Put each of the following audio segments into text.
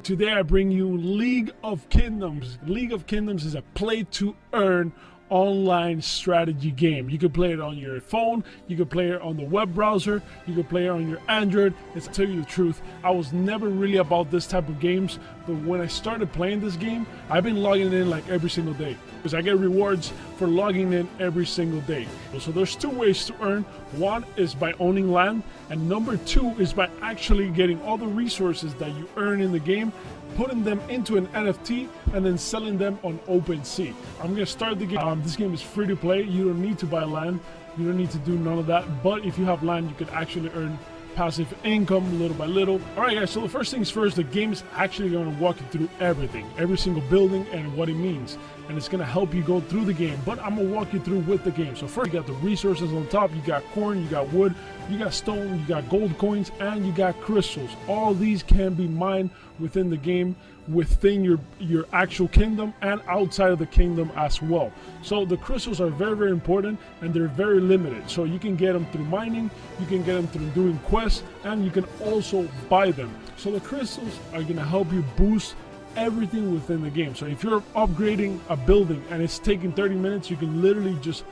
Today I bring you League of Kingdoms. League of Kingdoms is a play-to-earn online strategy game. You can play it on your phone, you can play it on the web browser, you can play it on your Android. To tell you the truth, I was never really about this type of games, but when I started playing this game, I've been logging in like every single day because I get rewards for logging in every single day. So there's two ways to earn. One is by owning land, and number two is by actually getting all the resources that you earn in the game, putting them into an NFT, and then selling them on OpenSea. I'm gonna start the game. This game is free to play. You don't need to buy land. You don't need to do none of that. But if you have land, you can actually earn passive income little by little. All right, guys, so the first things first, the game is actually going to walk you through everything, every single building and what it means. And it's going to help you go through the game, but I'm going to walk you through with the game. So first, you got the resources on top. You got corn, you got wood, you got stone, you got gold coins, and you got crystals. All these can be mined within the game, within your actual kingdom and outside of the kingdom as well. So the crystals are very, very important, and they're very limited. So you can get them through mining, you can get them through doing quests, and you can also buy them. So the crystals are going to help you boost everything within the game. So if you're upgrading a building and it's taking 30 minutes, you can literally just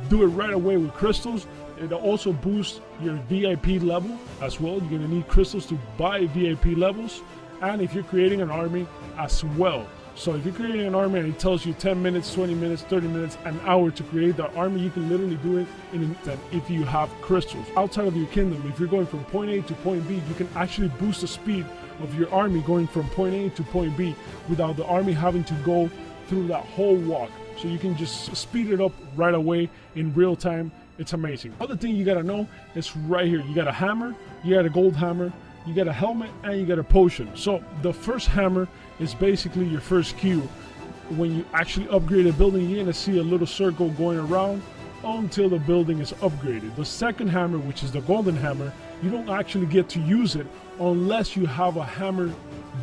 do it right away with crystals. It'll also boost your VIP level as well. You're going to need crystals to buy VIP levels. And if you're creating an army as well. So if you're creating an army and it tells you 10 minutes, 20 minutes, 30 minutes, an hour to create that army, you can literally do it in an instant if you have crystals. Outside of your kingdom, if you're going from point A to point B, you can actually boost the speed of your army going from point A to point B without the army having to go through that whole walk. So you can just speed it up right away in real time. It's amazing. Other thing you gotta know is right here. You got a hammer, you got a gold hammer, you got a helmet, and you got a potion. So the first hammer is basically your first Q. When you actually upgrade a building, you're gonna see a little circle going around until the building is upgraded. The second hammer, which is the golden hammer, you don't actually get to use it unless you have a hammer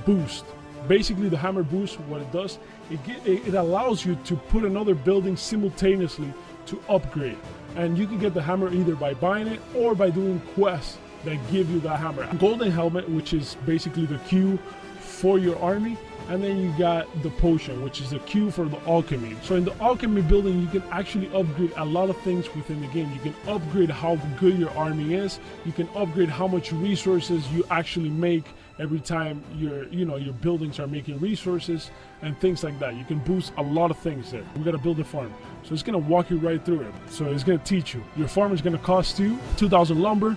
boost. Basically, the hammer boost, what it does, it allows you to put another building simultaneously to upgrade. And you can get the hammer either by buying it or by doing quests that give you that hammer. Golden helmet, which is basically the Q for your army, and then you got the potion, which is the Q for the alchemy. So in the alchemy building, you can actually upgrade a lot of things within the game. You can upgrade how good your army is. You can upgrade how much resources you actually make every time your buildings are making resources and things like that. You can boost a lot of things there. We gotta build a farm. So it's gonna walk you right through it. So it's gonna teach you. Your farm is gonna cost you 2,000 lumber,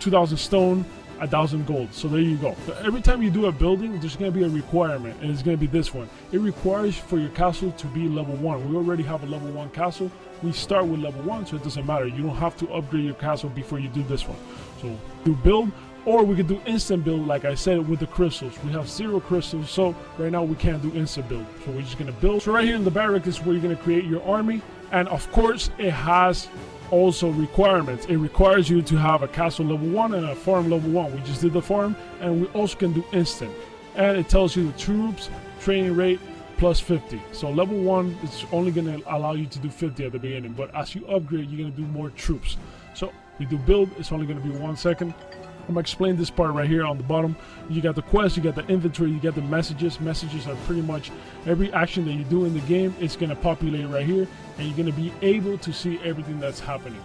2,000 stone, 1,000 gold. So there you go. So every time you do a building, there's going to be a requirement, and it's going to be this one. It requires for your castle to be level 1. We already have a level 1 castle. We start with level 1, so it doesn't matter. You don't have to upgrade your castle before you do this one. So do build, or we could do instant build, like I said, with the crystals. We have 0 crystals, so right now we can't do instant build. So we're just going to build. So right here in the barrack is where you're going to create your army, and of course it has also requirements. It requires you to have a castle level 1 and a farm level 1. We just did the farm, and we also can do instant. And it tells you the troops, training rate, plus 50. So level 1 is only going to allow you to do 50 at the beginning, but as you upgrade, you're going to do more troops. So we do build, it's only going to be 1 second. I'm going to explain this part right here on the bottom. You got the quest, you got the inventory, you got the messages. Messages are pretty much every action that you do in the game. It's going to populate right here, and you're going to be able to see everything that's happening.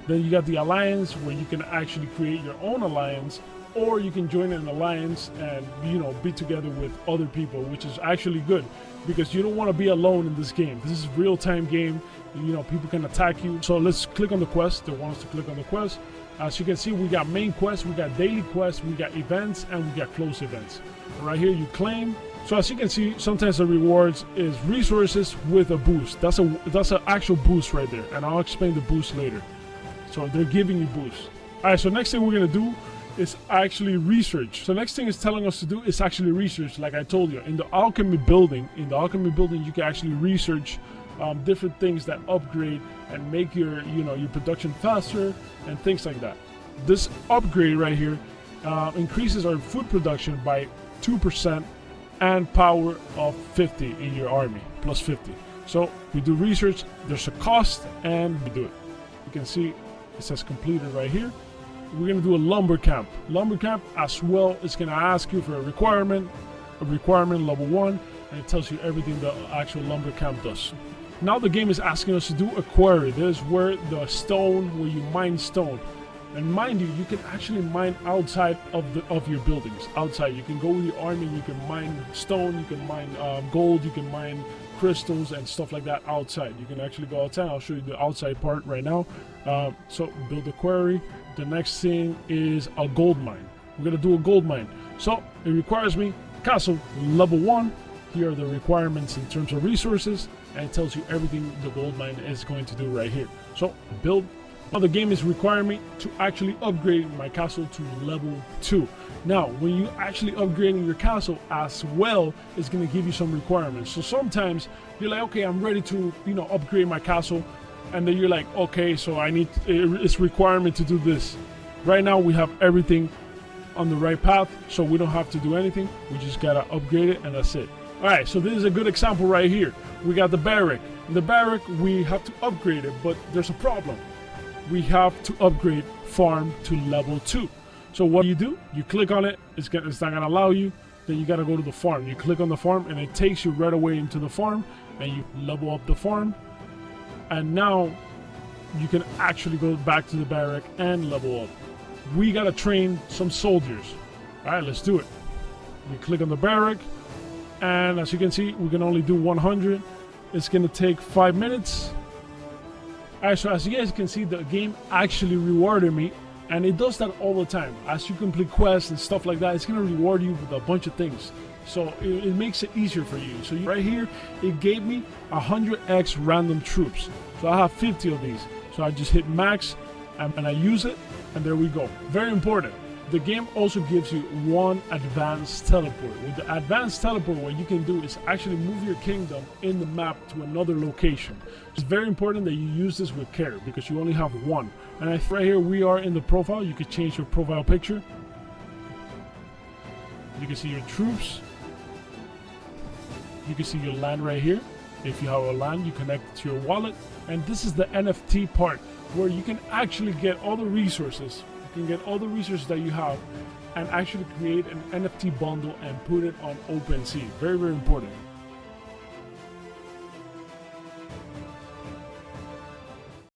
Then you got the alliance, where you can actually create your own alliance, or you can join an alliance and be together with other people, which is actually good because you don't want to be alone in this game. This is a real-time game. People can attack you. So let's click on the quest. They want us to click on the quest. As you can see, we got main quests, we got daily quests, we got events, and we got close events. Right here, you claim. So as you can see, sometimes the rewards is resources with a boost. That's an actual boost right there, and I'll explain the boost later. So they're giving you boosts. All right, so next thing we're gonna do is actually research. So next thing it's telling us to do is actually research, like I told you. In the alchemy building, you can actually research different things that upgrade and make your production faster and things like that. This upgrade right here increases our food production by 2% and power of 50 in your army, plus 50. So we do research, there's a cost, and we do it. You can see it says completed right here. We're going to do a lumber camp. Lumber camp as well is going to ask you for a requirement. a requirement level 1, and it tells you everything the actual lumber camp does. Now the game is asking us to do a quarry. This is where the stone, where you mine stone. And mind you, you can actually mine outside of your buildings. Outside, you can go with your army, you can mine stone, you can mine gold, you can mine crystals and stuff like that outside. You can actually go outside. I'll show you the outside part right now. So build a quarry. The next thing is a gold mine. We're gonna do a gold mine. So it requires me castle level 1. Here are the requirements in terms of resources, and it tells you everything the gold mine is going to do right here. So build. Now the game is requiring me to actually upgrade my castle to level 2. Now when you actually upgrading your castle as well, it's going to give you some requirements. So sometimes you're like, okay, I'm ready to upgrade my castle, and then you're like, okay, so it's requirement to do this. Right now we have everything on the right path, so we don't have to do anything. We just gotta upgrade it, and that's it. Alright, so this is a good example right here. We got the barrack. In the barrack, we have to upgrade it, but there's a problem. We have to upgrade farm to level 2. So what do? You click on it, it's not gonna allow you, then you gotta go to the farm. You click on the farm, and it takes you right away into the farm, and you level up the farm, and now you can actually go back to the barrack and level up. We gotta train some soldiers. Alright, let's do it. We click on the barrack, and as you can see, we can only do 100. It's gonna take 5 minutes. Alright, so as you guys can see, the game actually rewarded me, and it does that all the time. As you complete quests and stuff like that, it's gonna reward you with a bunch of things. So it makes it easier for you. So right here, it gave me 100x random troops. So I have 50 of these. So I just hit max, and I use it, and there we go. Very important. The game also gives you one advanced teleport. With the advanced teleport, what you can do is actually move your kingdom in the map to another location. It's very important that you use this with care, because you only have one. And right here we are in the profile. You can change your profile picture. You can see your troops. You can see your land right here. If you have a land, you connect it to your wallet. And this is the NFT part, where you can actually get all the resources. You can get all the resources that you have and actually create an NFT bundle and put it on OpenSea. Very, very important.